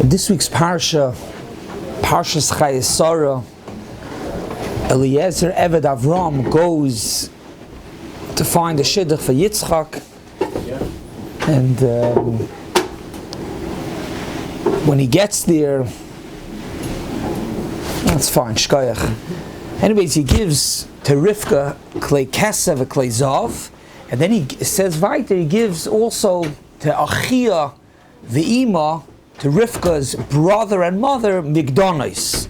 This week's Parshas Chayei Soroh, Eliezer Eved Avram goes to find a shidduch for Yitzchak, and when he gets there, that's fine, shkoyach. Anyways, he gives to Rivka klei kesev and klei zav, and then he says weiter, he gives also to Achia v'ima, to Rivka's brother and mother, migdonos.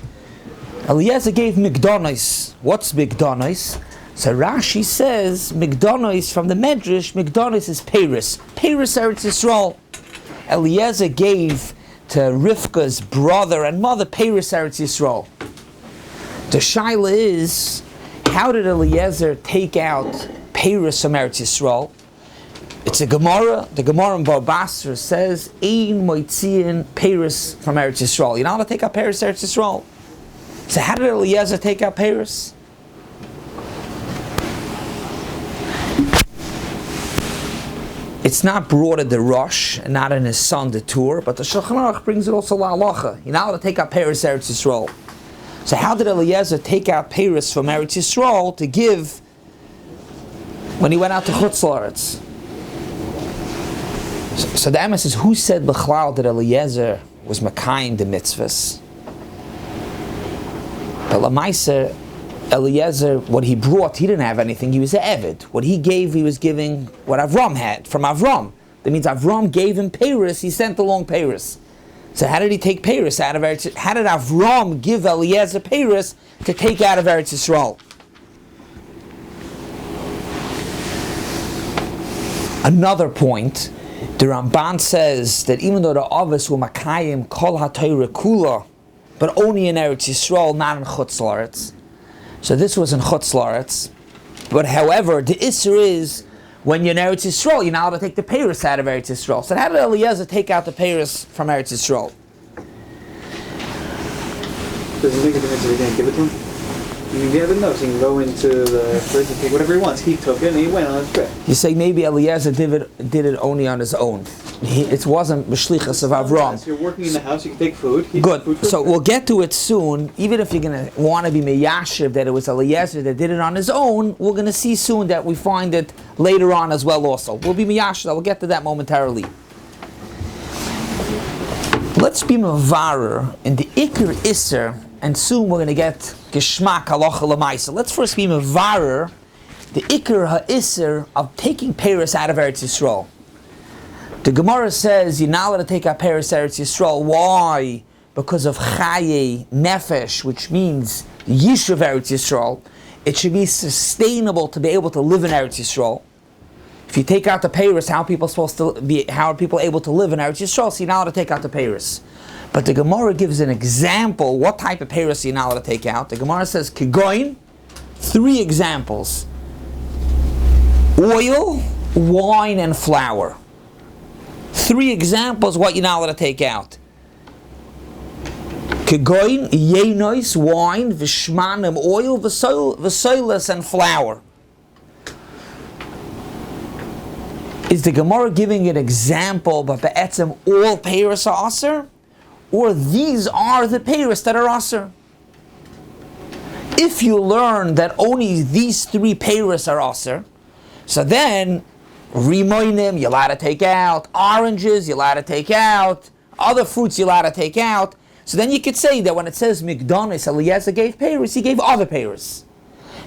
Eliezer gave migdonos. What's migdonos? So Rashi says migdonos from the Medrash. Migdonos is Paris. Paris Eretz Yisroel. Eliezer gave to Rivka's brother and mother Paris Eretz Yisroel. The shaila is, how did Eliezer take out Paris from Eretz Yisroel? It's a Gemara. The Gemara in Bava Basra says, "Ein moitziin Paris from Eretz Yisroel." You're not allowed to take out Paris Eretz Yisroel. So how did Eliezer take out Paris? It's not brought in the Rosh and not in his son the Tur, but the Shulchan Aruch brings it also la halacha. You're not allowed to take out Paris Eretz Yisroel. So how did Eliezer take out Paris from Eretz Yisroel to give when he went out to Chutz La'aretz? So the Emma says, who said B'chlal that Eliezer was Makayim the mitzvahs? But Lamaisa, Eliezer, what he brought, he didn't have anything, he was an Eved. What he gave, he was giving what Avram had, from Avram. That means Avram gave him Paris, he sent along Paris. So how did he take Paris out of Eretz? How did Avram give Eliezer Paris to take out of Eretz Yisrael? Another point, the Ramban says that even though the Avos were Makayim Kol HaTorah Kula, but only in Eretz Yisrael, not in Chutz La'aretz. So this was in Chutz La'aretz. But however, the Isser is, when you're in Eretz Yisrael, you're not allowed to take the Paris out of Eretz Yisrael. So how did Eliezer take out the Paris from Eretz Yisrael? Does it make a difference if he didn't give it to him? I mean, you have a note, he can go into the fridge and take whatever he wants. He took it and he went on his trip. You say maybe Eliezer did it only on his own. It wasn't b'shlichus of Avram. If you're working in the house, you can take food. Good. So we'll get to it soon. Even if you're going to want to be meyashiv that it was Eliezer that did it on his own, we're going to see soon that we find it later on as well also. We'll be meyashiv. We'll get to that momentarily. Let's be mevarer in the Iker Isser, and soon we're going to get Geshmak Halacha L'maisa. Let's first be mevarer the Iker HaIsser of taking Paris out of Eretz Yisrael. The Gemara says you're not allowed to take out Paris Eretz Yisrael. Why? Because of Chayei Nefesh, which means Yishuv Eretz Yisrael. It should be sustainable to be able to live in Eretz Yisrael. If you take out the Paris, how are people able to live in Eretz Yisrael? So you're not allowed to take out the Paris. But the Gemara gives an example. What type of Paris you're not allowed to take out? The Gemara says Kigoin, 3 examples: oil, wine, and flour. 3 examples what you're not allowed to take out. Kegoin, yenois, wine, v'shmanim, oil, v'soilas, and flour. Is the Gemara giving an example, but be'etzem all peiros are aser? Or these are the peiros that are aser? If you learn that only these 3 peiros are aser, so then Rimoinim, you're allowed to take out. Oranges, you're allowed to take out. Other fruits, you're allowed to take out. So then you could say that when it says Migdonis, Eliezer gave Paris, he gave other Paris.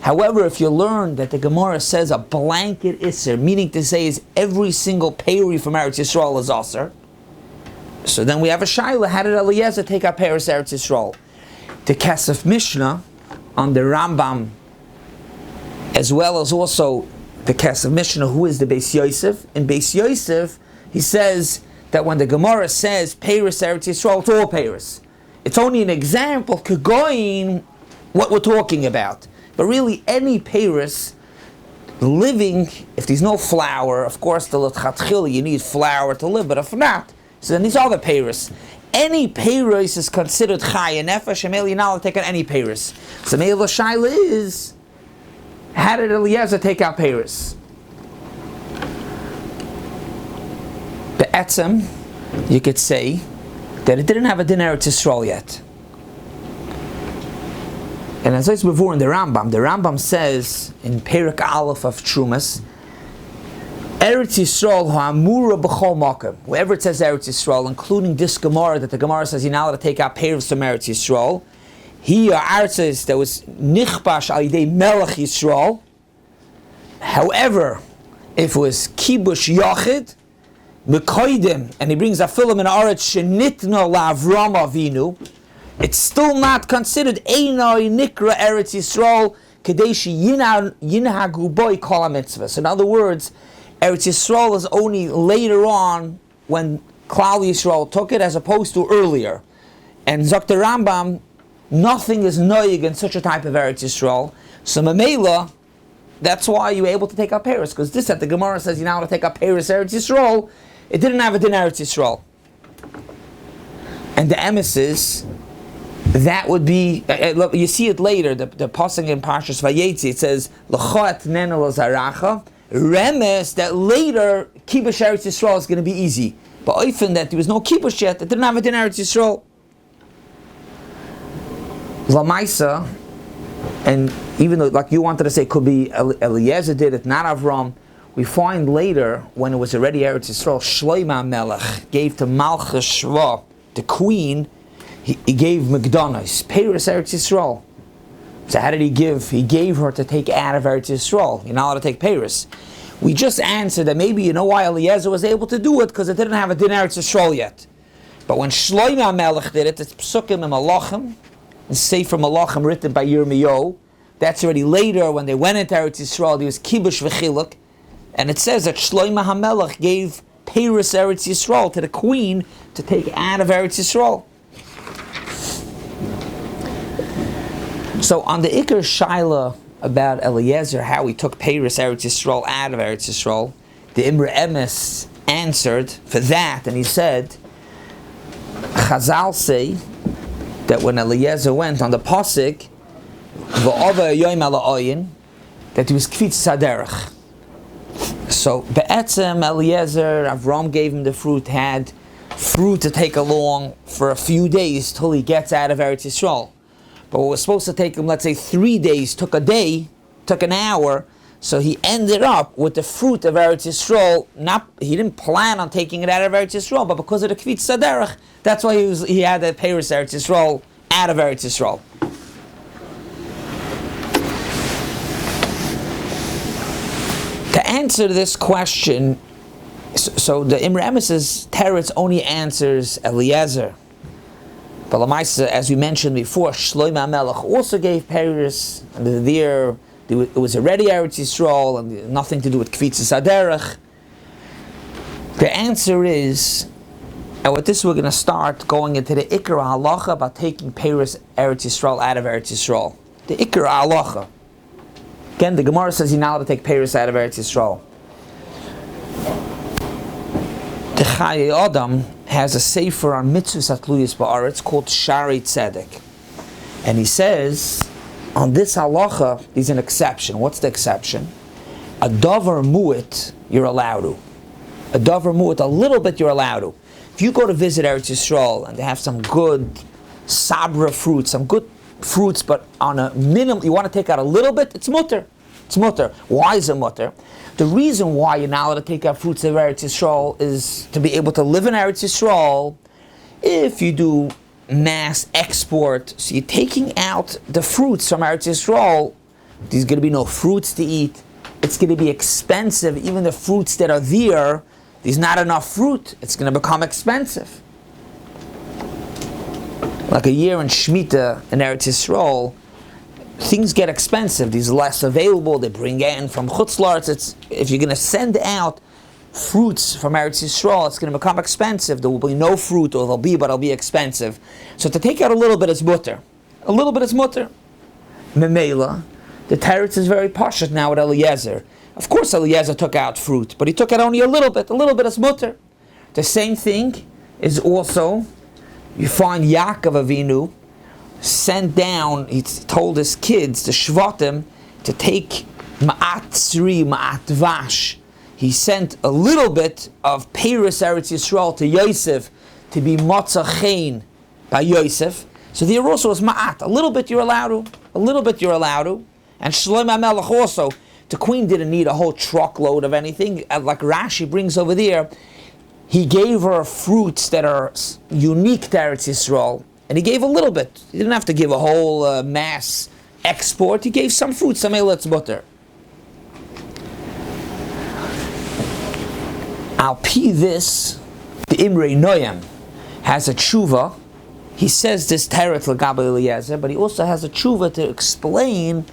However, if you learn that the Gemara says a blanket Isser, meaning to say is every single Peri from Eretz Yisrael is Asr, so then we have a Shaila, how did Eliezer take out Paris Eretz Yisrael? The Kesef Mishnah on the Rambam, as well as also the Kesef Mishnah, who is the Beis Yosef. In Beis Yosef, he says that when the Gemara says Paris Eretz Yisrael, it's all Paris. It's only an example, Kegoin, what we're talking about. But really, any Paris living, if there's no flour, of course, the L'tchatchila, you need flour to live, but if not, so then these other Paris. Any Paris is considered Chai and Nefesh, and you're not allowed to take out any Paris. So maybe the Shaila is, how did Eliezer take out Paris? Be'etzem, you could say, that it didn't have a din Eretz Yisrael yet. And as I said before in the Rambam says in Perek Aleph of Trumas, Eretz Yisrael ha'amura b'chol makom. Wherever it says Eretz Yisrael, including this Gemara, that the Gemara says you're not allowed to take out peiros from Eretz Yisrael. Here, Artzes that was nichbash al yidei melech Yisrael. However, if it was kibush yachid, mekoidim, and he brings a film in Eretz shenitno la'Avram Avinu, it's still not considered einoi nikra Eretz Yisrael kadeshi yinhagu boi kol hamitzvah. So in other words, Eretz Yisrael is only later on when Klal Yisrael took it, as opposed to earlier. And Dr. Rambam, nothing is noig in such a type of Eretz Yisrael. So Mamela, that's why you were able to take out peiros, because this that the Gemara says you're now to take out peiros Eretz Yisrael, it didn't have a din Eretz Yisrael. And the emesis, that would be, look, you see it later, the pasuk in Parshas Vayetzi, it says, L'chot nena l'zaracha, remes that later kibush Eretz Yisrael is going to be easy. But often that there was no kibush yet, it didn't have a din Eretz Yisrael. Lamaisa, and even though, like you wanted to say, could be Eliezer did it, not Avram, we find later, when it was already Eretz Yisrael, Shloima Melech gave to Malchus Shva, the queen, he gave Megdonos, peiros Eretz Yisrael. So how did he give? He gave her to take out of Eretz Yisrael. You're not allowed to take peiros. We just answered that maybe you know why Eliezer was able to do it, because it didn't have a din Eretz Yisrael yet. But when Shloima Melech did it, it's Psukim and Malachim, and Sefer Malachim written by Yirmiyahu. That's already later when they went into Eretz Yisrael. There was kibush v'chiluk, and it says that Shloima HaMelech gave peiros Eretz Yisrael to the queen to take out of Eretz Yisrael. So on the Iker Shaila about Eliezer, how he took peiros Eretz Yisrael out of Eretz Yisrael, the Imre Emes answered for that, and he said, Chazal say that when Eliezer went on the pasuk, v'ova yoyim ala oyin, that he was kvitz saderech. So be'etzem Eliezer, Avram gave him the fruit, had fruit to take along for a few days till he gets out of Eretz Yisrael. But what was supposed to take him, let's say 3 days, took a day, took an hour, so he ended up with the fruit of Eretz Yisrael. He didn't plan on taking it out of Eretz Yisrael, but because of the kvitz saderech, that's why he had the peiros Eretz Yisrael out of Eretz Yisrael. To answer this question, so the Imre Emes's teretz only answers Eliezer. But Lamaisa, as we mentioned before, Shloima Melech also gave peiros, and it was already Eretz Yisrael, and nothing to do with kvitz saderech. The answer is, and with this we're going to start going into the Ikar Halacha about taking peiros Eretz Yisrael out of Eretz Yisrael. The Ikar Halacha. Again, the Gemara says you're not allowed to take peiros out of Eretz Yisrael. The Chayei Adam has a sefer on mitzvahs atluyas ba'aretz called Sharei Tzedek, and he says on this halacha is an exception. What's the exception? A davar mu'it you're allowed to. A davar mu'it, a little bit you're allowed to. If you go to visit Eretz Yisrael and they have some good sabra fruits, some good fruits, but on a minimum, you want to take out a little bit, it's mutter. It's mutter. Why is it mutter? The reason why you're not allowed to take out fruits of Eretz Yisrael is to be able to live in Eretz Yisrael. If you do mass export, so you're taking out the fruits from Eretz Yisrael, there's going to be no fruits to eat. It's going to be expensive. Even the fruits that are there's not enough fruit. It's going to become expensive. Like a year in Shemitah in Eretz Yisrael, things get expensive. There's less available. They bring in from Chutz La'aretz. If you're going to send out fruits from Eretz Yisrael, it's going to become expensive. There will be no fruit, or there'll be, but it'll be expensive. So to take out a little bit is mutter. A little bit is mutter. Memela, the teretz is very Parshas now with Eliezer. Of course Eliezer took out fruit, but he took out only a little bit. A little bit is mutter. The same thing is also, you find Yaakov Avinu sent down, he told his kids, the Shvatim, to take Ma'at Tzri, Ma'at Vash. He sent a little bit of peiros Eretz Yisrael to Yosef to be Motzachein by Yosef. So there also is Ma'at. A little bit you're allowed to. A little bit you're allowed to. And Shlomo HaMelech also, the queen didn't need a whole truckload of anything. Like Rashi brings over there, he gave her fruits that are unique to Eretz Yisrael. And he gave a little bit. He didn't have to give a whole mass export. He gave some fruits, some eletz butter. Al pi this, the Imrei Noyam has a tshuva. He says this teretz l'gabe Eliezer, but he also has a tshuva to explain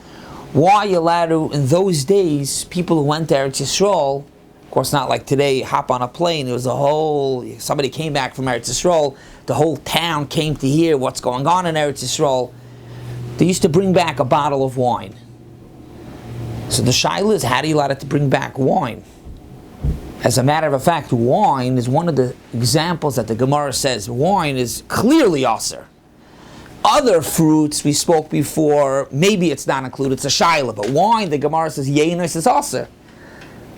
why you're allowed to, in those days, people who went to Eretz Yisrael, of course not like today, hop on a plane, it was somebody came back from Eretz Yisrael, the whole town came to hear what's going on in Eretz Yisrael. They used to bring back a bottle of wine. So the shaila is, how do you allow it to bring back wine? As a matter of fact, wine is one of the examples that the Gemara says wine is clearly aser. Other fruits we spoke before, maybe it's not included, it's a shaila, but wine, the Gemara says yenos is aser.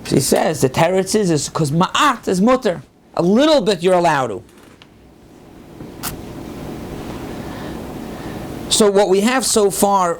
So he says the teretz is because ma'at is mutter. A little bit you're allowed to. So what we have so far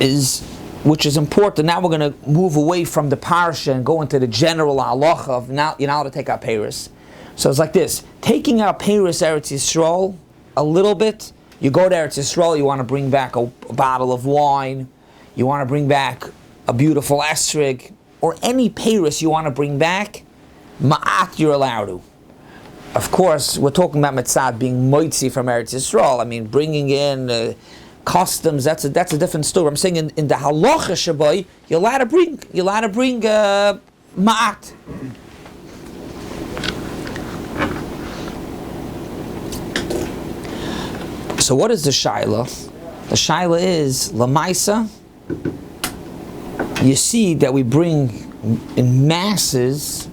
is, which is important, now we're going to move away from the parsha and go into the general halacha of now you're not allowed to take out peiros. So it's like this, taking out peiros Eretz Yisrael, a little bit, you go to Eretz Yisrael, you want to bring back a bottle of wine, you want to bring back a beautiful esrog, or any peiros you want to bring back, ma'at you're allowed to. Of course, we're talking about mitzad being moitzi from Eretz Yisrael. I mean, bringing in customs, that's a different story. I'm saying in the halacha shabai, you're allowed to bring ma'at. So what is the shaila? The shaila is lamaisa. You see that we bring in masses.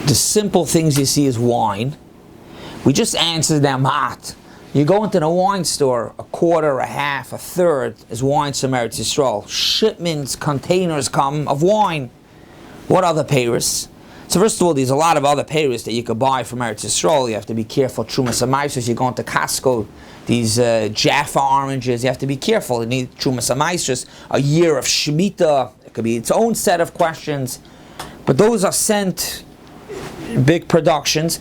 The simple things you see is wine. We just answered that ma'at. You go into the wine store, a quarter, a half, a third is wine from Eretz Yisrael. Shipments, containers come of wine. What other peiros? So first of all, there's a lot of other peiros that you could buy from Eretz Yisrael. You have to be careful. Trumas Amaisros, you go into Costco, these Jaffa oranges, you have to be careful. You need Trumas Amaisros, a year of Shemitah. It could be its own set of questions. But those are sent big productions.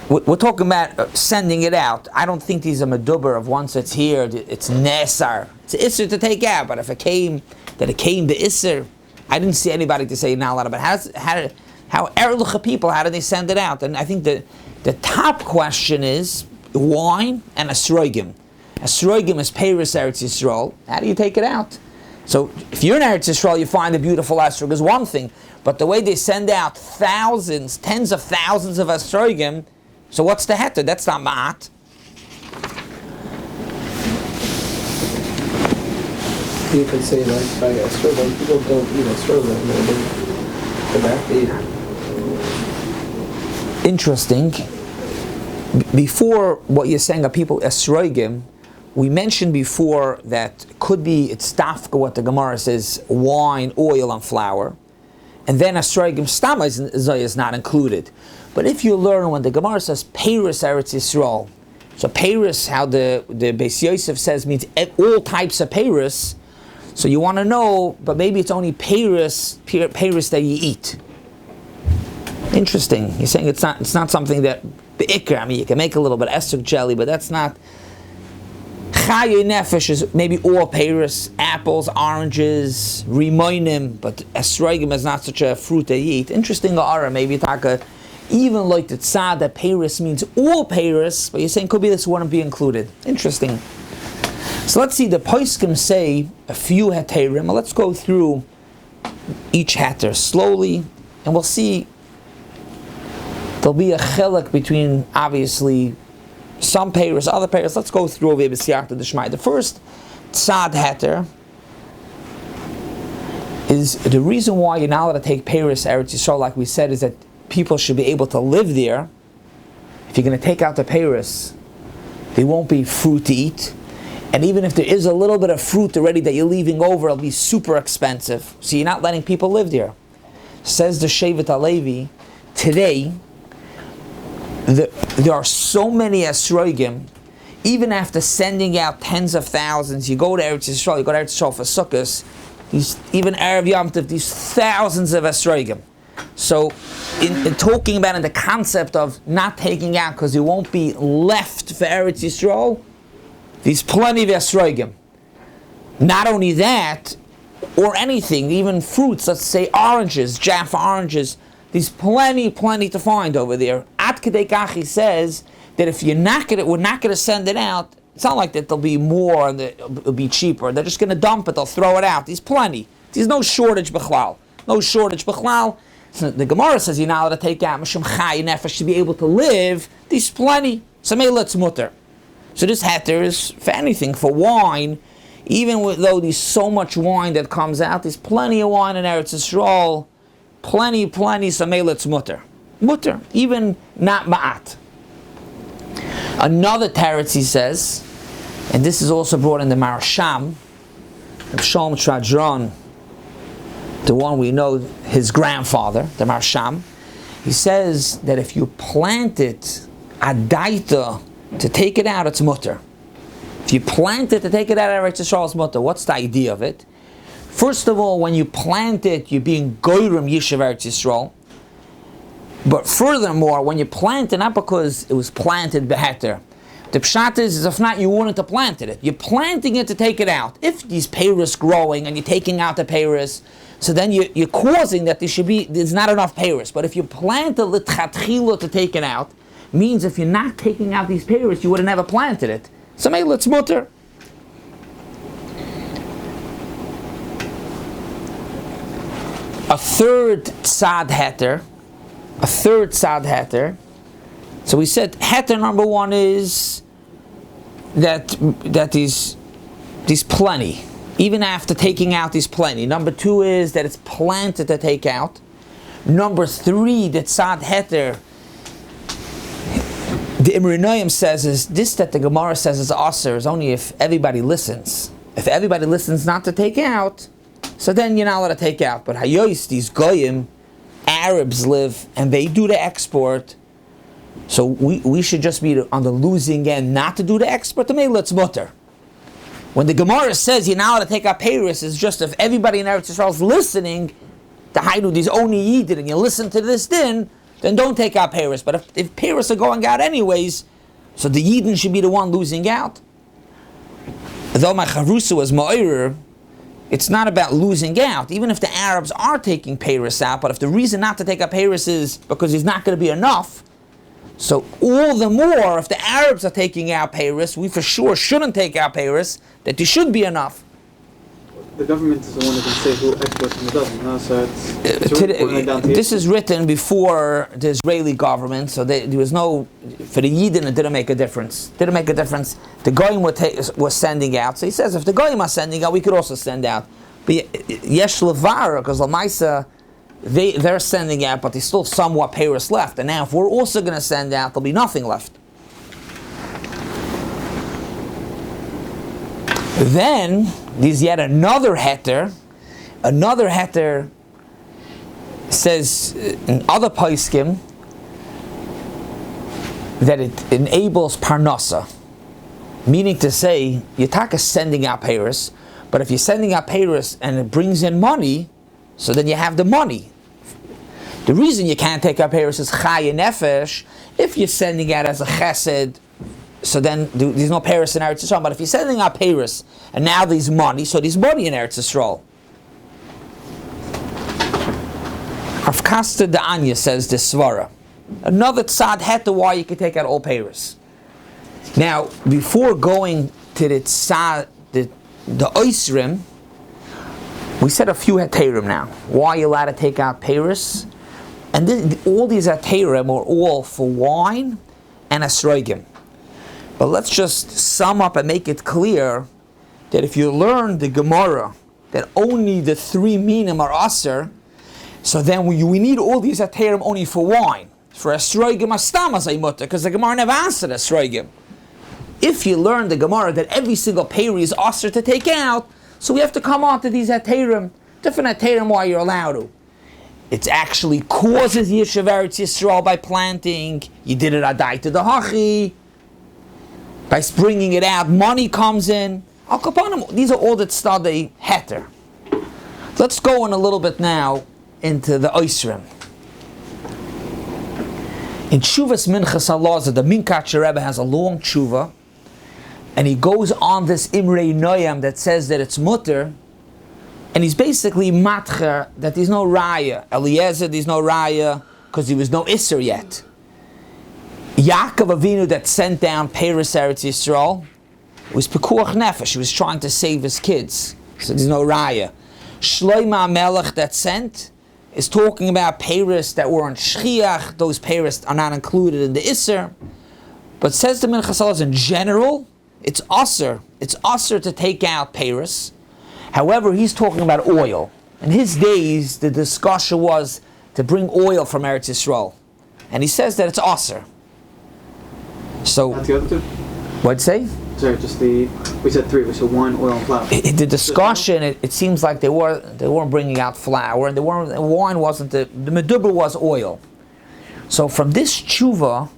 We're talking about sending it out. I don't think these are meduber of once it's here, it's nesar. It's isser to take out, but if it came to isser, I didn't see anybody to say you're not allowed. But how erlucha people, how do they send it out? And I think the top question is wine and esrogim. Esrogim is peiros Eretz Yisrael. How do you take it out? So if you're in Eretz Yisrael, you find a beautiful esrog is one thing. But the way they send out thousands, tens of thousands of esrogim, so what's the heter? That's not ma'at. You could say like by esrog, people don't eat esrog, they Interesting. Before what you're saying of people esrogim, we mentioned before that could be it's dafka what the Gemara says, wine, oil, and flour. And then esrogim stama is not included. But if you learn when the Gemara says peiros Eretz Yisrael, so peiros, how the Beis Yosef says means all types of peiros. So you want to know, but maybe it's only peiros that you eat. Interesting. You're saying it's not something that be'ikr. I mean, you can make a little bit of esrog jelly, but that's not. Chayei nefesh is maybe all peiros, apples, oranges, rimoinim, but esrogim is not such a fruit that you eat. Interesting, maybe taka. Even like the tzad, that peiros means all peiros, but you're saying could be this wouldn't be included. Interesting. So let's see, the poskim say a few heterim. Let's go through each heter slowly, and we'll see there'll be a chelik between, obviously, some peiros, other peiros. Let's go through over b'siyachta d'shmai. The first tzad heter is the reason why you're not allowed to take peiros Eretz Yisrael, like we said, is that people should be able to live there. If you're going to take out the peiros, there won't be fruit to eat. And even if there is a little bit of fruit already that you're leaving over, it'll be super expensive. So you're not letting people live there. Says the Shevet HaLevi, today, there are so many esrogim. Even after sending out tens of thousands, you go to Eretz Yisroel, you go to Eretz Yisroel for Sukkot, even Erev Yom Tov, these thousands of esrogim. So, in talking about in the concept of not taking out because you won't be left for Eretz Yisroel, there's plenty of esrogim. Not only that, or anything, even fruits, let's say oranges, Jaffa oranges, there's plenty to find over there. Ad Kedei Kach, he says that if we're not going to send it out, it's not like that there'll be more and it'll be cheaper. They're just going to dump it, they'll throw it out. There's plenty. There's no shortage b'chlal. No shortage b'chlal. So the Gemara says you're not allowed to take out Mishum Chayei Nefesh to be able to live. There's plenty. So maybe let's mutter. So this heter is for anything, for wine. Even though there's so much wine that comes out, there's plenty of wine in Eretz Yisrael. Plenty, so maybe let's mutter. Mutter. Even not ma'at. Another teretz he says, and this is also brought in the Marsham, of Shalom Tradron, the one we know, his grandfather, the Marsham. He says that if you plant it, adaita, to take it out, it's mutter. If you plant it to take it out of Eretz Yisrael, it's mutter. What's the idea of it? First of all, when you plant it, you're being goyrim yishuv Eretz Yisrael. But furthermore, when you plant it, not because it was planted beheter, the pshat is if not, you wanted to plant it. You're planting it to take it out. If these peiros growing and you're taking out the peiros, so then you're causing that there's not enough peiros. But if you plant a l'tchatchilo to take it out, means if you're not taking out these peiros, you would have never planted it. So maybe let's mutter. A third tzad heter. So we said heter number one is that is plenty. Even after taking out is plenty. Number two is that it's planted to take out. Number three, that tzad heter, the Imri Noyim says is this, that the Gemara says is aser is only if everybody listens. If everybody listens not to take out, so then you're not allowed to take out. But hayos, these goyim, Arabs live and they do the export, so we should just be on the losing end not to do the export. To me, let's mutter. When the Gemara says you're not allowed to take out peiros, is just if everybody in Eretz Yisrael is listening, the Haidu, these only yidin, and you listen to this din, then don't take out peiros. But if peiros are going out anyways, so the yidin should be the one losing out. Though my charusa was ma'ir, it's not about losing out. Even if the Arabs are taking peiros out, but if the reason not to take out peiros is because there's not going to be enough, so all the more if the Arabs are taking out peiros, we for sure shouldn't take out peiros, that there should be enough. The government is the one that can say who exports and who doesn't, no? So this is written before the Israeli government, so there was no, for the Yidden it didn't make a difference. The Goyim was sending out, so he says if the Goyim are sending out, we could also send out. But Yesh Levar, because Lamaisa, they're sending out, but there's still somewhat peiros left. And now if we're also going to send out, there'll be nothing left. Then there's yet another heter. Another heter says in other poskim that it enables parnasa, meaning to say Yitaka is sending out peiros, but if you're sending out peiros and it brings in money, so then you have the money. The reason you can't take out peiros is Chayei Nefesh. If you're sending out as a chesed, so then there's no peiros in Eretz Yisrael. But if you're sending out peiros and now there's money, so there's money in Eretz Yisrael. Rav Kasta de Anya says this svara. Another tzad heter why you can take out all peiros. Now, before going to the tzad, the oisrim, we said a few heterim now. Why you're allowed to take out peiros? And all these heterim are all for wine and esrogim. But let's just sum up and make it clear that if you learn the Gemara that only the three minim are aser, so then we need all these heterim only for wine. For esrogim astam as mutter, because the Gemara never answered esrogim. If you learn the Gemara that every single peiros is aser to take out, so we have to come on to these heterim, different heterim why you're allowed to. it actually causes Yishuv Eretz Yisrael by planting. You did it adai to the hachi. By bringing it out, money comes in. Al kapanim, these are all that study heter. Let's go in a little bit now into the Oisrim. In Tshuvas Minchas Halaza, the Minkatcher Rebbe has a long tshuva, and he goes on this Imrei Noyam that says that it's mutter, and he's basically matcher that there's no raya. Eliezer, there's no raya because there was no Isser yet. Yaakov Avinu that sent down Parshas Eretz Yisrael was Pekuach Nefesh. He was trying to save his kids, so there's no raya. Shlomo HaMelech that sent is talking about Parshas that were on Shchiach. Those Parshas are not included in the Isser. But says the Minchas Halacha in general, it's Aser. It's Aser to take out Parshas. However, he's talking about oil. In his days, the discussion was to bring oil from Eretz Yisrael. And he says that it's Aser. So, Not the other two? what'd you say? Sorry, we said three, we said wine, oil, and flour. The discussion, it seems like they weren't bringing out flour, and wine wasn't the medubber was oil. So from this tshuva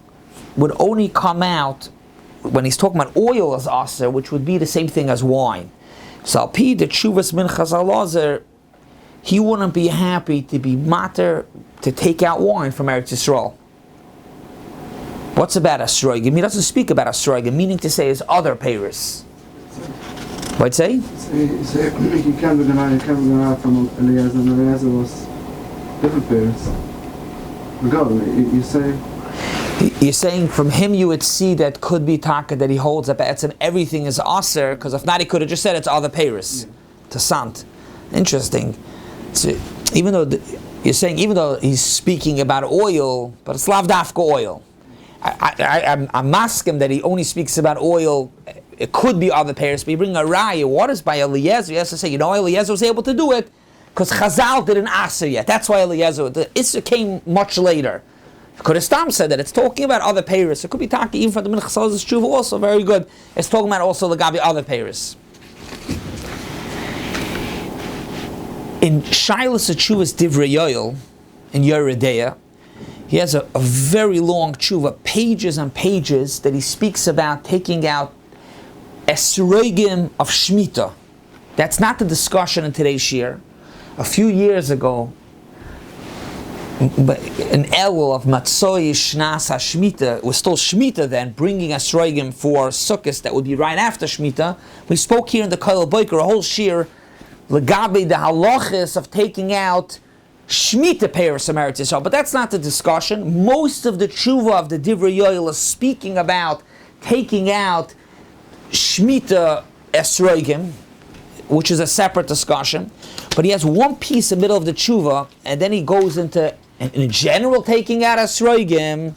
would only come out when he's talking about oil as aser, which would be the same thing as wine. So al pi the tshuvas Minchas Halaza, he wouldn't be happy to be mater to take out wine from Eretz Yisrael. What's about Asroigim? He doesn't speak about Asroigim, meaning to say his other Parshas. What'd you say? You can't be gonna from Eliezer, and Eliezer was different Parshas. Go, you say. You're saying from him you would see that could be taka that he holds up Etz and everything is aser, because if not he could have just said it's other Parshas. To Sant. Interesting. So, even though he's speaking about oil, but it's lav dafka oil. I'm asking him that he only speaks about oil. It could be other Parshas, but you bring a raya. What is by Eliezer? He has to say, Eliezer was able to do it because Chazal didn't aser yet. That's why Eliezer. The Isser came much later. Could have Stam said that it's talking about other Parshas. It could be talking even from the Minchas Halaza's tshuva also very good. It's talking about also the Gabi other Parshas. In Shailas Tshuva's Divrei Yoel in Yeridea, he has a very long tshuva, pages and pages, that he speaks about taking out esrogim of Shemitah. That's not the discussion in today's shir. A few years ago, an Elul of Matzoi Shnas HaShemitah, it was still Shemitah then, bringing esrogim for Sukkot that would be right after Shemitah. We spoke here in the Koil Boiker, a whole shir, Legabe the halachas of taking out Shemitah Parshas Eretz Yisrael, but that's not the discussion. Most of the tshuva of the Divrei Yoel is speaking about taking out Shemitah Esrogim, which is a separate discussion. But he has one piece in the middle of the tshuva, and then he goes into, in general, taking out Esrogim.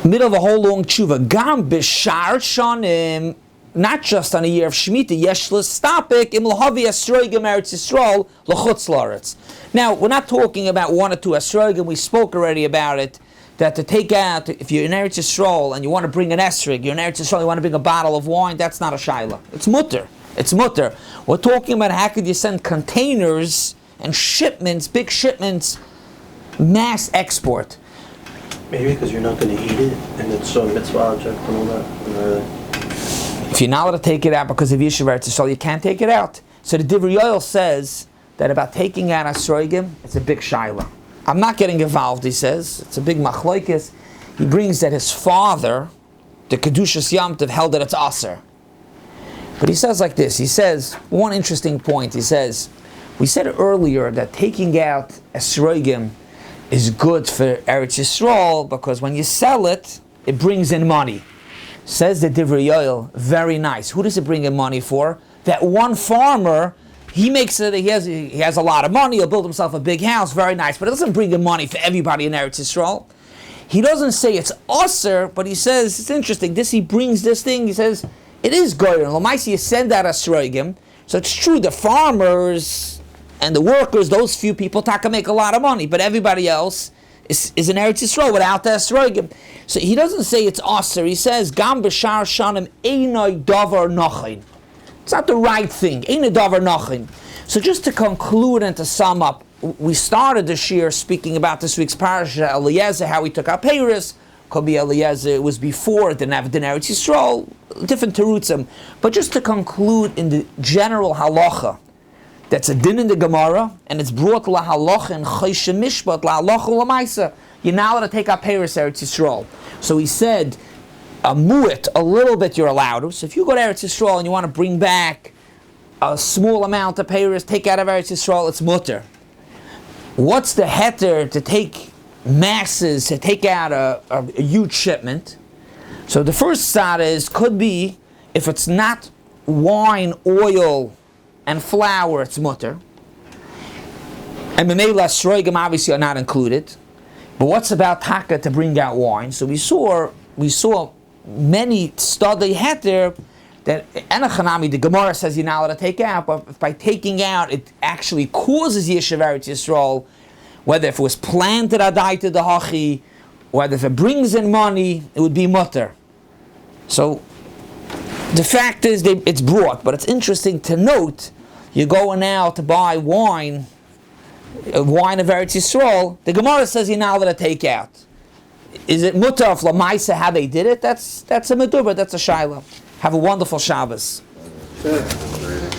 Middle of a whole long tshuva, gam b'shar shanim, not just on a year of Shemitah, yesh l'stapik im l'havi esrogim Eretz Yisrael l'chutz l'Eretz. Now, we're not talking about one or two esrogim. We spoke already about it, that to take out, if you're in Eretz Yisrael and you want to bring an esrog, you're in Eretz Yisrael, you want to bring a bottle of wine, that's not a shaila. It's mutter. It's mutter. We're talking about how could you send containers and shipments, big shipments, mass export. Maybe because you're not going to eat it, and it's so mitzvah object and all that. If you're not allowed to take it out because of Yishuv Eretz Yisrael, you can't take it out. So the Divrei Yoel says that about taking out Asroigim, it's a big shaila. I'm not getting involved, he says. It's a big machlokes. He brings that his father, the Kedushas Yom Tov, held that it's aser. But he says like this. He says, one interesting point. He says, we said earlier that taking out Asroigim is good for Eretz Yisrael because when you sell it, it brings in money. Says the Divrei Yoel, very nice. Who does it bring in money for? That one farmer, he makes it. He has a lot of money. He'll build himself a big house, very nice. But it doesn't bring in money for everybody in Eretz Yisrael. He doesn't say it's usher, but he says it's interesting. He brings this thing. He says it is goyer. L'maisi you send out asroigim. So it's true. The farmers and the workers, those few people, taka make a lot of money, but everybody else is in Eretz Yisrael without the esrogim. So he doesn't say it's aser. He says gam b'shar shanim einay davar nachin. It's not the right thing. Einay davar nachin. So just to conclude and to sum up, we started this year speaking about this week's Parshas, Eliezer, how he took out Paris. Could be Eliezer, it was before, it didn't have the Eretz Yisroel, different terutzim. But just to conclude in the general halacha, that's a din in the Gemara, and it's brought la halacha and chayshe mishpat la halacha l'maisa. You're now allowed to take out Paris Eretz Yisroel. So he said, a mu'it, a little bit you're allowed to. So if you go to Eretz Yisroel and you want to bring back a small amount of Paris, take out of Eretz Yisroel, it's mutter. What's the heter to take masses, to take out a huge shipment? So the first side is, could be, if it's not wine, oil, and flour, it's mutter. And Memela Sroigim obviously are not included. But what's about taka to bring out wine? So we saw many study heter that Enochanami, the Gemara says you're not allowed to take out, but if by taking out it actually causes Yeshiv Eretz Yisrael, whether if it was planted adaita the hachi, whether if it brings in money, it would be mutter. So the fact is it's brought, but it's interesting to note, you're going now to buy wine of Eretz Yisrael, the Gemara says you're not allowed to take out. Is it mutter of Lamaisa how they did it? That's a medubah, that's a shaila. Have a wonderful Shabbos. Sure.